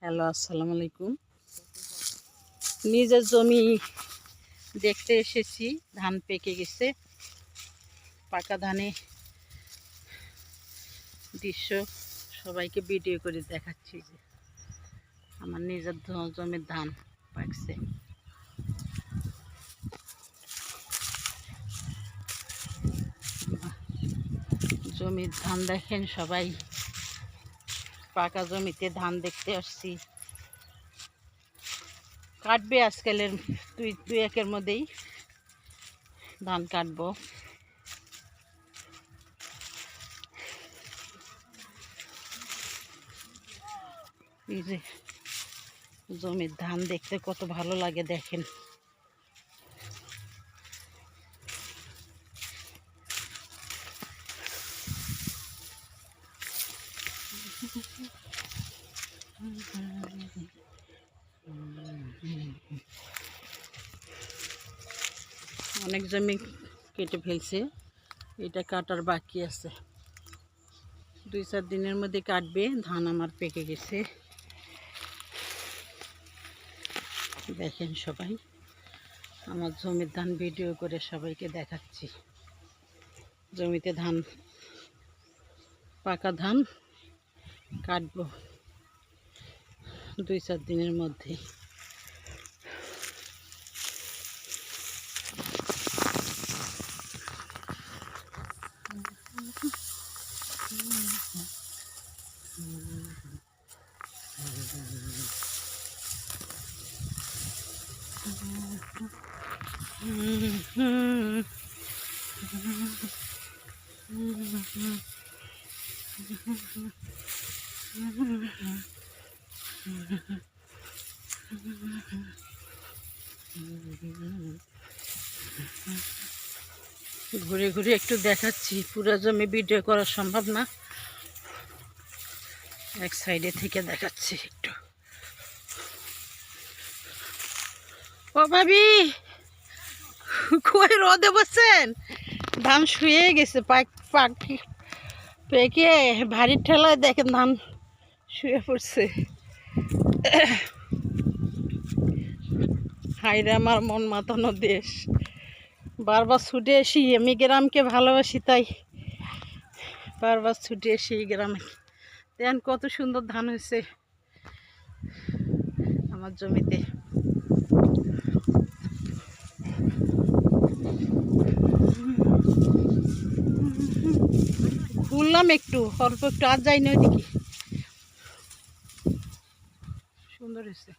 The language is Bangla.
হ্যালো, আসসালামু আলাইকুম। নিজের জমি দেখতে এসেছি। ধান পেকে গেছে। পাকা ধানে দৃশ্য সবাইকে ভিডিও করে দেখাচ্ছি যে আমার নিজের জমির ধান পাকছে। জমির ধান দেখেন সবাই। পাকা জমিতে ধান দেখতে আসছি। কাটবে আজকালের দুই একের মধ্যেই ধান কাটবো। এই যে জমির ধান দেখতে কত ভালো লাগে দেখেন। অনেক জমি কেটে ফেলছে, এটা কাটার বাকি আছে। 2-4 দিনের মধ্যে কাটবে। ধান আমার পেকে গেছে দেখেন সবাই। আমার জমির ধান ভিডিও করে সবাইকে দেখাচ্ছি। জমিতে ধান, পাকা ধান কাটবো 2-4 দিনের মধ্যে। ঘুরে ঘুরে একটু দেখাচ্ছি। পুরো জমি ভিডিও করা সম্ভব না, এক সাইডে থেকে দেখাচ্ছি একটু। ও ভাবি, কই রোদে বসছেন? ধান শুয়ে গেছে, পেকে ভারী ঠেলায় দেখেন ধান শুয়ে পড়ছে। হাইরে আমার মন মাতানো দেশ। বারবার ছুটে আসি, আমি গ্রামকে ভালোবাসি, তাই বারবার ছুটে আসি এই গ্রামে। দেখেন কত সুন্দর ধান হয়েছে আমার জমিতে। ঘুরলাম একটু, অল্প একটু, আর যাই না ওইদিকে। সুন্দর হয়েছে।